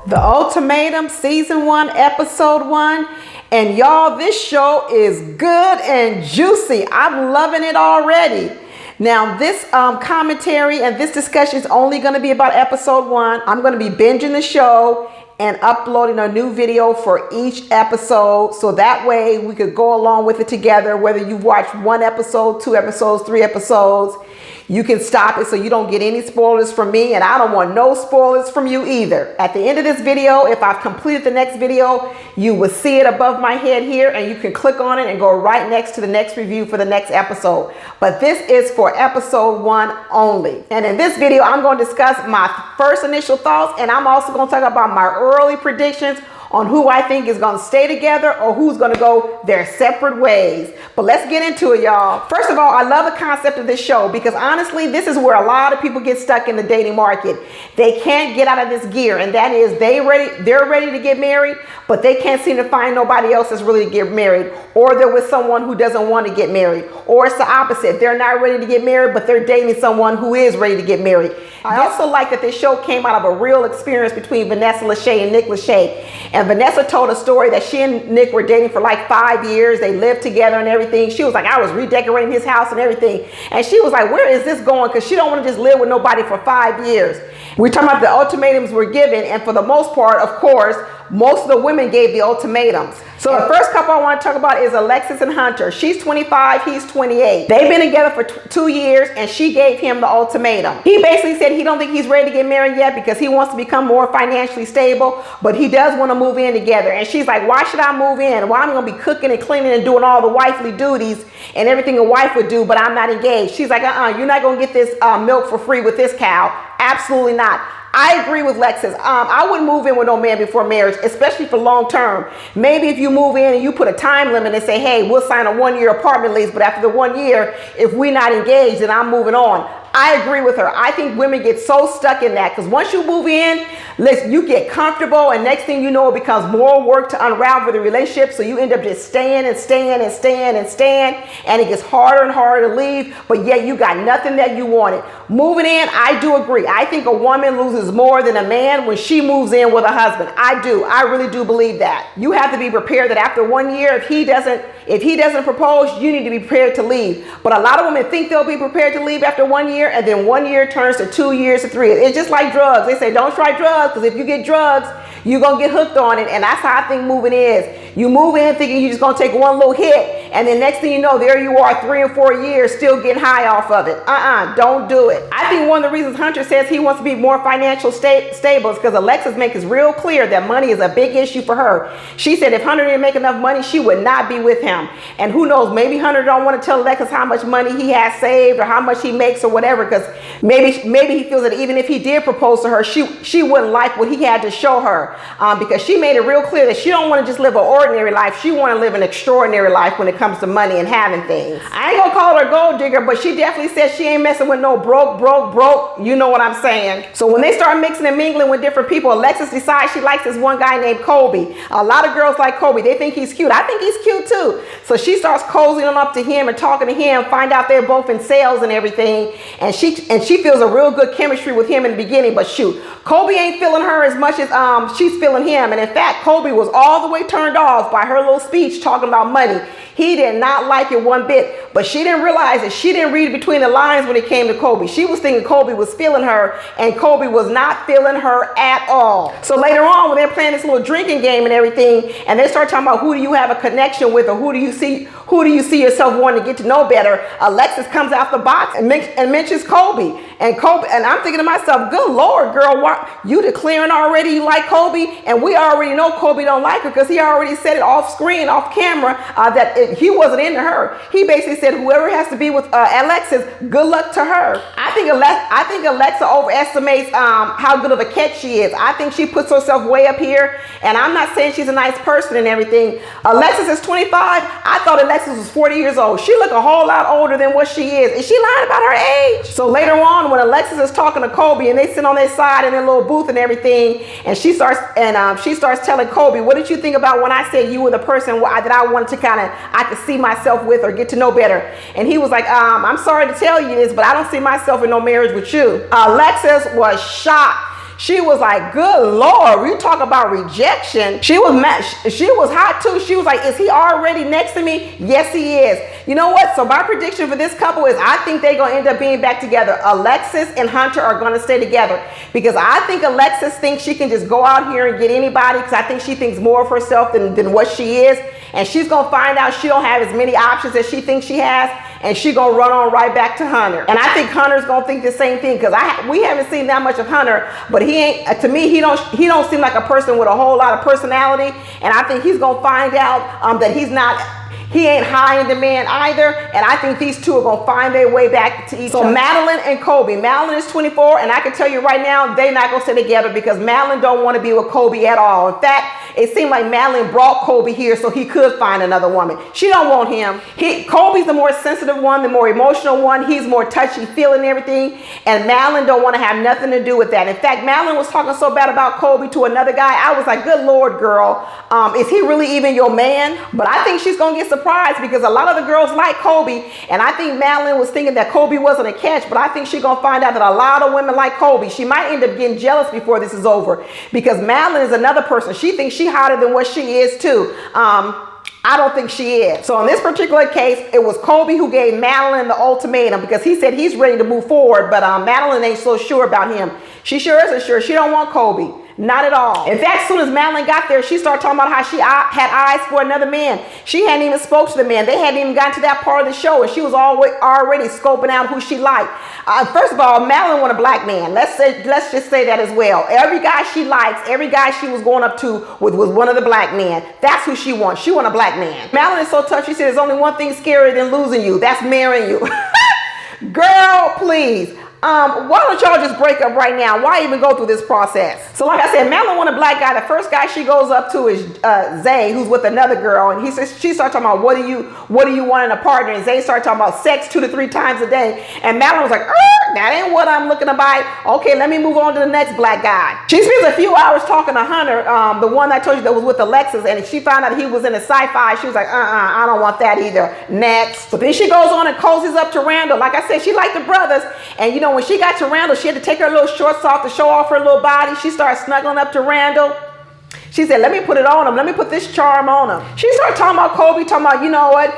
The Ultimatum Season 1, Episode 1. And y'all, this show is good and juicy. I'm loving it already. Now, this commentary and this discussion is only going to be about Episode 1. I'm going to be binging the show and uploading a new video for each episode. So that way we could go along with it together. Whether you watch 1 episode, 2 episodes, 3 episodes, you can stop it so you don't get any spoilers from me, and I don't want no spoilers from you either. At the end of this video, if I've completed the next video, you will see it above my head here, and you can click on it and go right next to the next review for the next episode. But this is for Episode 1 only. And in this video, I'm going to discuss my first initial thoughts, and I'm also going to talk about my early predictions on who I think is going to stay together or who's going to go their separate ways. But let's get into it, y'all. First of all, I love the concept of this show because honestly, this is where a lot of people get stuck in the dating market. They can't get out of this gear, and that is they're ready to get married, but they can't seem to find nobody else that's ready to get married, or they're with someone who doesn't want to get married, or it's the opposite. They're not ready to get married, but they're dating someone who is ready to get married. I also like that this show came out of a real experience between Vanessa Lachey and Nick Lachey. And Vanessa told a story that she and Nick were dating for like 5 years. They lived together and everything. She was like, I was redecorating his house and everything. And she was like, where is this going? Because she don't want to just live with nobody for 5 years. We're talking about the ultimatums were given. And for the most part, of course, most of the women gave the ultimatums. So the first couple I want to talk about is Alexis and Hunter. She's 25, he's 28. They've been together for 2 years, and she gave him the ultimatum. He basically said he don't think he's ready to get married yet because he wants to become more financially stable, but he does want to move in together. And she's like, why should I move in? Well, I'm going to be cooking and cleaning and doing all the wifely duties and everything a wife would do, but I'm not engaged. She's like, you're not going to get this milk for free with this cow. Absolutely not. I agree with Lexus. I wouldn't move in with no man before marriage, especially for long term. Maybe if you move in and you put a time limit and say, hey, we'll sign a 1-year apartment lease, but after the 1 year, if we're not engaged, then I'm moving on. I agree with her. I think women get so stuck in that because once you move in, you get comfortable, and next thing you know, it becomes more work to unravel the relationship. So you end up just staying and staying and staying and staying, and it gets harder and harder to leave, but yet you got nothing that you wanted. Moving in, I do agree. I think a woman loses more than a man when she moves in with a husband. I do. I really do believe that. You have to be prepared that after 1 year, if he doesn't propose, you need to be prepared to leave. But a lot of women think they'll be prepared to leave after 1 year, and then 1 year turns to 2 years to 3. It's just like drugs. They say don't try drugs because if you get drugs, you're going to get hooked on it. And that's how I think moving is. You move in thinking you're just going to take one little hit, and then next thing you know, there you are 3 or 4 years still getting high off of it. Don't do it. I think one of the reasons Hunter says he wants to be more financial stable is because Alexis makes it real clear that money is a big issue for her. She said if Hunter didn't make enough money, she would not be with him. And who knows, maybe Hunter don't want to tell Alexis how much money he has saved or how much he makes or whatever, because maybe he feels that even if he did propose to her, she wouldn't like what he had to show her, because she made it real clear that she don't want to just live an ordinary life. She want to live an extraordinary life when it comes to money and having things. I ain't gonna call her a gold digger, but she definitely says she ain't messing with no broke. You know what I'm saying? So when they start mixing and mingling with different people, Alexis decides she likes this one guy named Kobe. A lot of girls like Kobe. They think he's cute. I think he's cute too. So she starts cozying up to him and talking to him, find out they're both in sales and everything. And she feels a real good chemistry with him in the beginning, but shoot, Kobe ain't feeling her as much as she's feeling him. And in fact, Kobe was all the way turned off by her little speech talking about money. He did not like it one bit, but she didn't realize it. She didn't read between the lines when it came to Kobe. She was thinking Kobe was feeling her, and Kobe was not feeling her at all. So later on, when they're playing this little drinking game and everything, and they start talking about who do you have a connection with, or who do you see yourself wanting to get to know better, Alexis comes out the box and mentions Kobe. And I'm thinking to myself, good Lord, girl, why you declaring already you like Kobe? And we already know Kobe don't like her because he already said it off screen, off camera, that he wasn't into her. He basically said whoever has to be with Alexis, good luck to her. I think Alexa overestimates how good of a catch she is. I think she puts herself way up here, and I'm not saying she's a nice person and everything. Alexis is 25. I thought Alexis was 40 years old. She look a whole lot older than what she is. Is she lying about her age? So later on, when Alexis is talking to Kobe and they sit on their side in their little booth and everything, and she starts telling Kobe, what did you think about when I said you were the person that I wanted to I could see myself with or get to know better? And he was like, I'm sorry to tell you this, but I don't see myself in no marriage with you. Alexis was shocked. She was like, good Lord, you talk about rejection. She was mad. She was hot too. She was like, is he already next to me? Yes, he is. You know what? So my prediction for this couple is I think they're going to end up being back together. Alexis and Hunter are going to stay together because I think Alexis thinks she can just go out here and get anybody because I think she thinks more of herself than what she is. And she's going to find out she don't have as many options as she thinks she has. And she going to run on right back to Hunter. And I think Hunter's going to think the same thing because we haven't seen that much of Hunter. But he ain't, to me, he don't seem like a person with a whole lot of personality. And I think he's going to find out that he ain't high in demand either. And I think these two are going to find their way back to each other. So Madeline and Kobe. Madeline is 24. And I can tell you right now, they're not going to stay together because Madeline don't want to be with Kobe at all. In fact, it seemed like Madeline brought Kobe here so he could find another woman. She don't want him. Kobe's the more sensitive one, the more emotional one. He's more touchy feeling everything. And Madeline don't want to have nothing to do with that. In fact, Madeline was talking so bad about Kobe to another guy. I was like, good Lord, girl. Is he really even your man? But I think she's going to get surprised because a lot of the girls like Kobe. And I think Madeline was thinking that Kobe wasn't a catch. But I think she's going to find out that a lot of women like Kobe. She might end up getting jealous before this is over because Madeline is another person. She thinks she's hotter than what she is too. I don't think she is. So in this particular case, it was Kobe who gave Madeline the ultimatum because he said he's ready to move forward, but Madeline ain't so sure about him. She sure isn't sure. She don't want Kobe. Not at all. In fact, as soon as Madeline got there, she started talking about how she had eyes for another man. She hadn't even spoke to the man. They hadn't even gotten to that part of the show, and she was already scoping out who she liked. First of all, Madeline wanted a black man. Let's just say that as well. Every guy she likes, every guy she was going up to was one of the black men. That's who she wants. She wants a black man. Madeline is so tough. She said, there's only one thing scarier than losing you. That's marrying you. Girl, please. Why don't y'all just break up right now? Why even go through this process? So like I said, Madeline wanted a black guy. The first guy she goes up to is Zay, who's with another girl. And she started talking about, what do you want in a partner? And Zay started talking about sex 2 to 3 times a day. And Madeline was like, that ain't what I'm looking to buy. Okay, let me move on to the next black guy. She spends a few hours talking to Hunter, the one I told you that was with Alexis. And she found out he was in a sci-fi. She was like, I don't want that either. Next. But then she goes on and cozies up to Randall. Like I said, she liked the brothers. And you know, when she got to Randall, she had to take her little shorts off to show off her little body. She started snuggling up to Randall. She said, let me put it on him. Let me put this charm on him. She started talking about Kobe, talking about, you know what,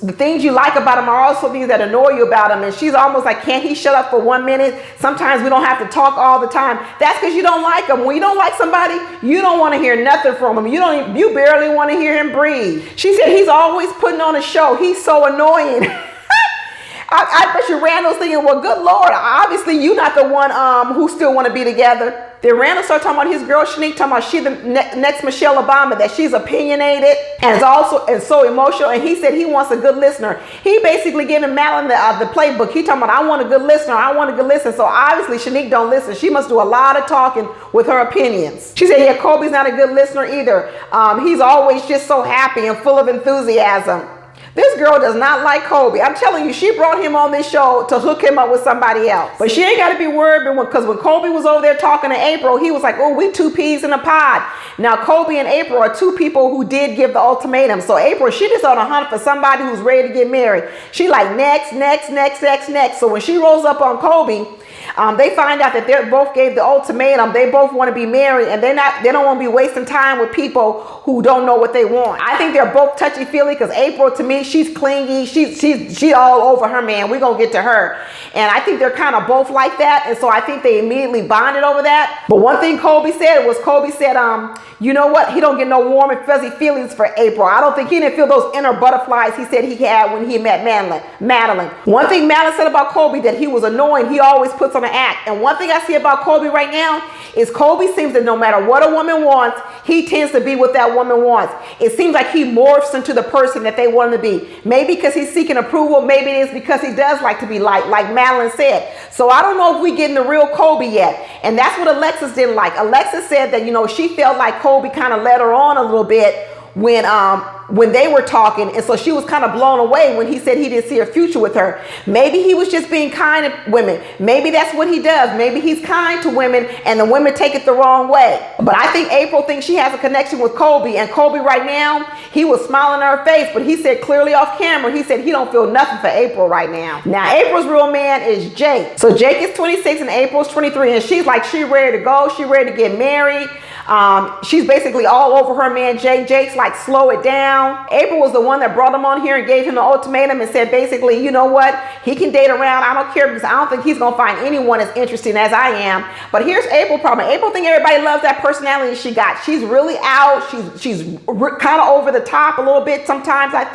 the things you like about him are also things that annoy you about him. And she's almost like, can't he shut up for 1 minute? Sometimes we don't have to talk all the time. That's because you don't like him. When you don't like somebody, you don't want to hear nothing from him. You barely want to hear him breathe. She said, he's always putting on a show. He's so annoying. I bet you Randall's thinking, well, good Lord, obviously you're not the one who still want to be together. Then Randall started talking about his girl Shanique, talking about she's the next Michelle Obama, that she's opinionated and so emotional. And he said he wants a good listener. He basically giving Madeline the playbook. He talking about, I want a good listener. I want a good listener. So obviously Shanique don't listen. She must do a lot of talking with her opinions. She said, yeah, Kobe's not a good listener either. He's always just so happy and full of enthusiasm. This girl does not like Kobe. I'm telling you, she brought him on this show to hook him up with somebody else. But she ain't got to be worried because when Kobe was over there talking to April, he was like, oh, we 2 peas in a pod. Now, Kobe and April are 2 people who did give the ultimatum. So April, she just on a hunt for somebody who's ready to get married. She like, next. So when she rolls up on Kobe, they find out that they both gave the ultimatum. They both want to be married, and they don't want to be wasting time with people who don't know what they want. I think they're both touchy-feely because April, to me, she's clingy. She all over her man. We're going to get to her. And I think they're kind of both like that. And so I think they immediately bonded over that. But one thing Kobe said, you know what? He don't get no warm and fuzzy feelings for April. I don't think he didn't feel those inner butterflies he said he had when he met Madeline. One thing Madeline said about Kobe, that he was annoying. He always puts on an act. And one thing I see about Kobe right now is Kobe seems that no matter what a woman wants, he tends to be what that woman wants. It seems like he morphs into the person that they want him to be. Maybe because he's seeking approval. Maybe it is because he does like to be liked, like Madeline said. So I don't know if we're getting the real Kobe yet. And that's what Alexis didn't like. Alexis said that, you know, she felt like Kobe kind of led her on a little bit when they were talking, and so she was kind of blown away when he said he didn't see a future with her. Maybe he was just being kind to women. Maybe that's what he does. Maybe he's kind to women and the women take it the wrong way. But I think April thinks she has a connection with Colby, and Colby right now, he was smiling in her face, but he said clearly off camera, he said he don't feel nothing for April right now. Now April's real man is Jake. So Jake is 26 and April's 23, and she's like, she ready to go. She ready to get married. She's basically all over her man Jake. Jake's like, slow it down. April was the one that brought him on here and gave him the ultimatum and said basically, you know what, he can date around. I don't care, because I don't think he's gonna find anyone as interesting as I am. But here's April's problem. April think everybody loves that personality she got. She's really out. She's kind of over the top a little bit sometimes. I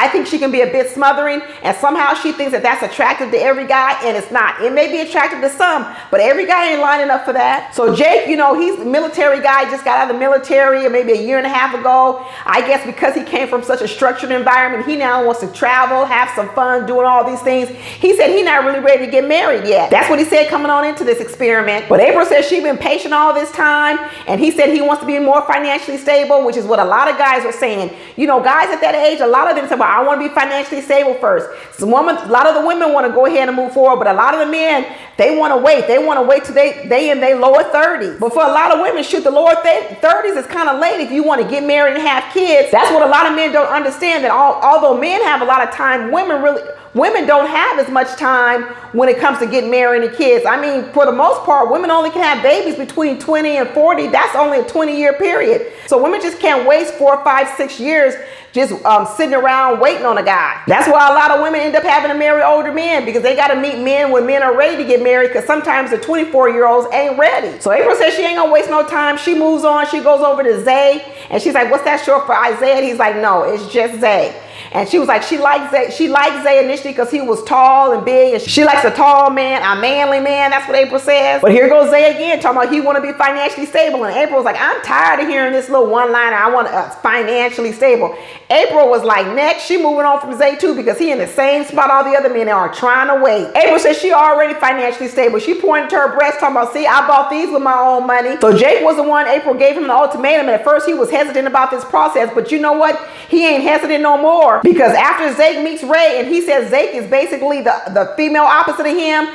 think she can be a bit smothering, and somehow she thinks that that's attractive to every guy, and it's not. It may be attractive to some, but every guy ain't lining up for that. So Jake, you know, he's a military guy, just got out of the military maybe a year and a half ago. I guess because he came from such a structured environment, he now wants to travel, have some fun, doing all these things. He said he's not really ready to get married yet. That's what he said coming on into this experiment. But April says she's been patient all this time, and he said he wants to be more financially stable, which is what a lot of guys are saying. You know, guys at that age, a lot of them say, well, I want to be financially stable first. So a lot of the women want to go ahead and move forward, but a lot of the men, they want to wait. They want to wait till they in their lower 30s. But for a lot of women, shoot, the lower 30s is kind of late if you want to get married and have kids. That's what a lot of men don't understand, that although men have a lot of time, women don't have as much time when it comes to getting married and kids. I mean, for the most part, women only can have babies between 20 and 40. That's only a 20-year period. So women just can't waste 4, 5, 6 years just sitting around waiting on a guy. That's why a lot of women end up having to marry older men, because they got to meet men when men are ready to get married, because sometimes the 24-year-olds ain't ready. So April says she ain't gonna waste no time. She moves on. She goes over to Zay, and she's like, what's that short for, Isaiah? And he's like, no, it's just Zay. And she was like, she liked Zay initially because he was tall and big, and she likes a tall man, a manly man. That's what April says. But here goes Zay again, talking about he want to be financially stable. And April's like, I'm tired of hearing this little one-liner. I want financially stable. April was like, next. She moving on from Zay too, because he in the same spot all the other men are, trying to wait. April says she already financially stable. She pointed to her breast, talking about, see, I bought these with my own money. So Jake was the one. April gave him the ultimatum, and at first he was hesitant about this process, but you know what? He ain't hesitant no more, because after Zake meets Ray, and he says Zake is basically the female opposite of him,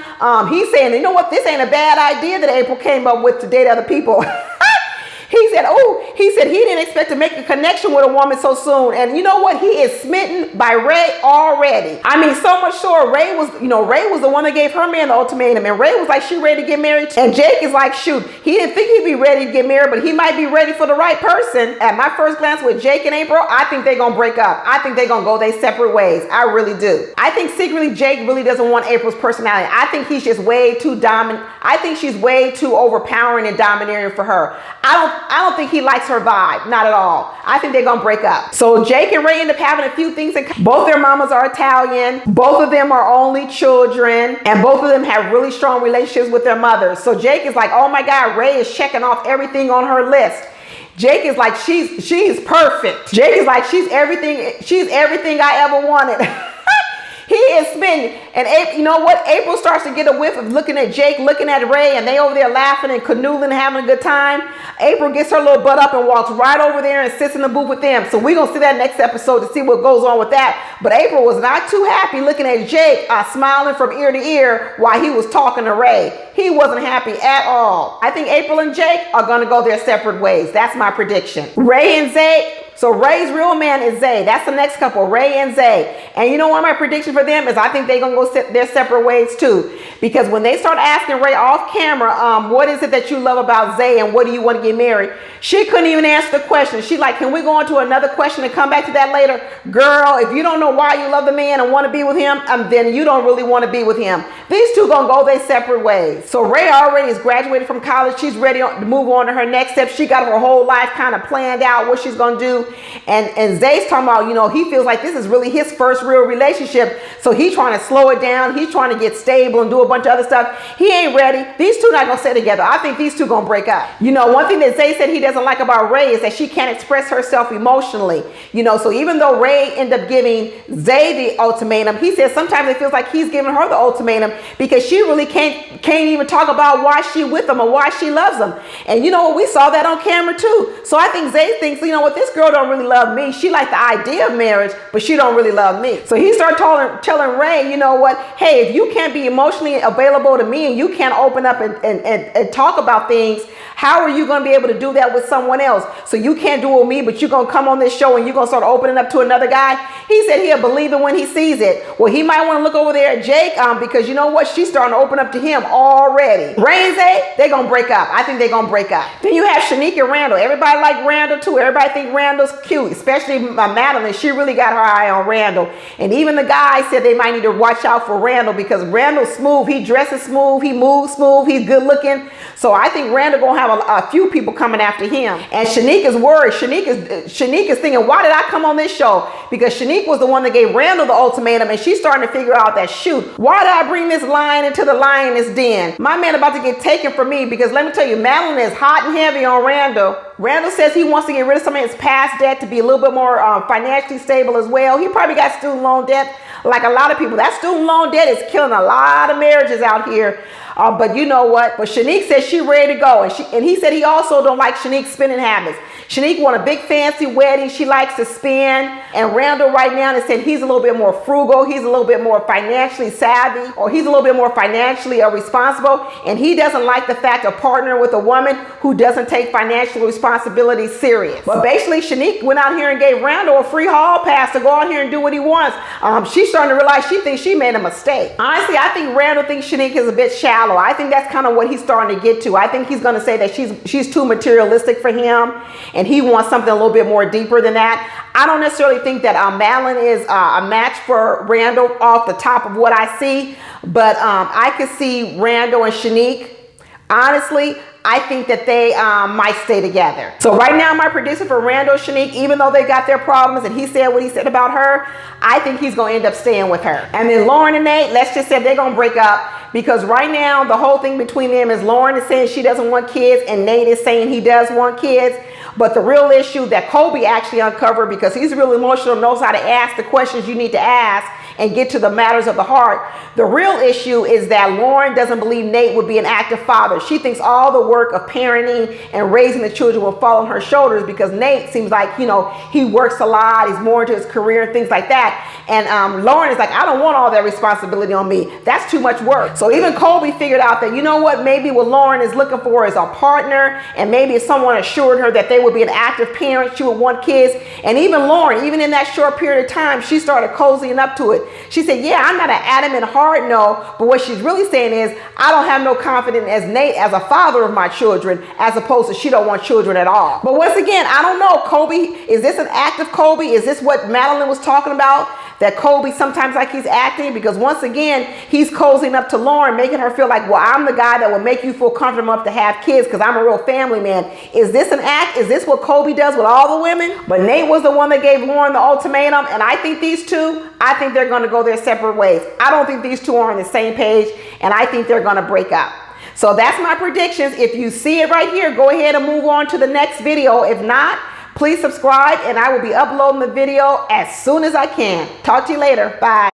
he's saying, you know what? This ain't a bad idea that April came up with to date other people. He said he didn't expect to make a connection with a woman so soon. And you know what? He is smitten by Ray already. I mean, so much so, Ray was the one that gave her man the ultimatum. And Ray was like, she ready to get married. And Jake is like, shoot, he didn't think he'd be ready to get married, but he might be ready for the right person. At my first glance with Jake and April, I think they're going to break up. I think they're going to go their separate ways. I really do. I think secretly Jake really doesn't want April's personality. I think he's just way too dominant. I think she's way too overpowering and domineering for her. I don't think he likes her vibe. Not at all. I think they're going to break up. So Jake and Ray end up having a few things. Both their mamas are Italian. Both of them are only children. And both of them have really strong relationships with their mothers. So Jake is like, oh my God, Ray is checking off everything on her list. Jake is like, she's perfect. Jake is like, she's everything I ever wanted. He is spinning. And April, you know what? April starts to get a whiff of looking at Jake, looking at Ray, and they over there laughing and canoodling, having a good time. April gets her little butt up and walks right over there and sits in the booth with them. So we're going to see that next episode to see what goes on with that. But April was not too happy looking at Jake, smiling from ear to ear while he was talking to Ray. He wasn't happy at all. I think April and Jake are going to go their separate ways. That's my prediction. Ray and Zay. So Ray's real man is Zay. That's the next couple, Ray and Zay. And you know what my prediction for them is? I think they're going to go their separate ways too. Because when they start asking Ray off camera, what is it that you love about Zay and what do you want to get married? She couldn't even answer the question. She like, can we go on to another question and come back to that later? Girl, if you don't know why you love the man and want to be with him, then you don't really want to be with him. These two going to go their separate ways. So Ray already is graduated from college. She's ready to move on to her next step. She got her whole life kind of planned out what she's going to do. And Zay's talking about, he feels like this is really his first real relationship. So he's trying to slow it down. He's trying to get stable and do a bunch of other stuff. He ain't ready. These two not going to stay together. I think these two going to break up. One thing that Zay said he doesn't like about Ray is that she can't express herself emotionally. So even though Ray ended up giving Zay the ultimatum, he says sometimes it feels like he's giving her the ultimatum because she really can't even talk about why she with him or why she loves him. And we saw that on camera too. So I think Zay thinks, what, this girl don't really love me. She liked the idea of marriage, but she don't really love me. So he started telling Ray, you know what? Hey, if you can't be emotionally available to me and you can't open up and talk about things, how are you going to be able to do that with someone else? So you can't do it with me, but you're going to come on this show and you're going to start opening up to another guy. He said he'll believe it when he sees it. Well, he might want to look over there at Jake because you know what? She's starting to open up to him already. Ray and Zay, they're going to break up. I think they're going to break up. Then you have Shanique and Randall. Everybody like Randall too. Everybody think Randall's cute, especially Madeline. She really got her eye on Randall. And even the guys said they might need to watch out for Randall because Randall's smooth. He dresses smooth. He moves smooth. He's good looking. So I think Randall going to have a few people coming after him. And Shanique is worried. Shanique is thinking, why did I come on this show? Because Shanique was the one that gave Randall the ultimatum, and she's starting to figure out that, shoot, why did I bring this lion into the lioness den? My man about to get taken from me because let me tell you, Madeline is hot and heavy on Randall. Randall says he wants to get rid of some of his past debt to be a little bit more financially stable as well. He probably got student loan debt like a lot of people. That student loan debt is killing a lot of marriages out here. But you know what? But Shanique says she's ready to go. And he said he also don't like Shanique's spending habits. Shanique want a big fancy wedding. She likes to spend. And Randall right now is saying he's a little bit more frugal. He's a little bit more financially savvy, or he's a little bit more financially responsible. And he doesn't like the fact of partnering with a woman who doesn't take financial responsibility serious. But basically, Shanique went out here and gave Randall a free hall pass to go out here and do what he wants. She's starting to realize she thinks she made a mistake. Honestly, I think Randall thinks Shanique is a bit shallow. I think that's kind of what he's starting to get to. I think he's going to say that she's too materialistic for him, and he wants something a little bit more deeper than that. I don't necessarily think that Madeline is a match for Randall off the top of what I see, but I could see Randall and Shanique. Honestly, I think that they might stay together. So right now, my prediction for Randall and Shanique, even though they got their problems and he said what he said about her, I think he's going to end up staying with her. And then Lauren and Nate, let's just say they're going to break up, because right now the whole thing between them is Lauren is saying she doesn't want kids and Nate is saying he does want kids. But the real issue that Colby actually uncovered, because he's real emotional, knows how to ask the questions you need to ask and get to the matters of the heart. The real issue is that Lauren doesn't believe Nate would be an active father. She thinks all the work of parenting and raising the children will fall on her shoulders, because Nate seems like, you know, he works a lot. He's more into his career and things like that. And Lauren is like, I don't want all that responsibility on me. That's too much work. So even Colby figured out that, you know what, maybe what Lauren is looking for is a partner, and maybe if someone assured her that they would be an active parent, she would want kids. And even Lauren, even in that short period of time, she started cozying up to it. She said, yeah, I'm not an adamant hard no, but what she's really saying is, I don't have no confidence as Nate as a father of my children, as opposed to she don't want children at all. But once again, I don't know, Colby, is this an active Colby? Is this what Madeline was talking about? That Colby sometimes like he's acting? Because once again, he's cozying up to Lauren, making her feel like, well, I'm the guy that will make you feel comfortable enough to have kids because I'm a real family man. Is this an act? Is this what Colby does with all the women? But Nate was the one that gave Lauren the ultimatum, and I think these two, I think they're going to go their separate ways. I don't think these two are on the same page, and I think they're going to break up. So that's my predictions. If you see it right here, go ahead and move on to the next video. If not, please subscribe, and I will be uploading the video as soon as I can. Talk to you later. Bye.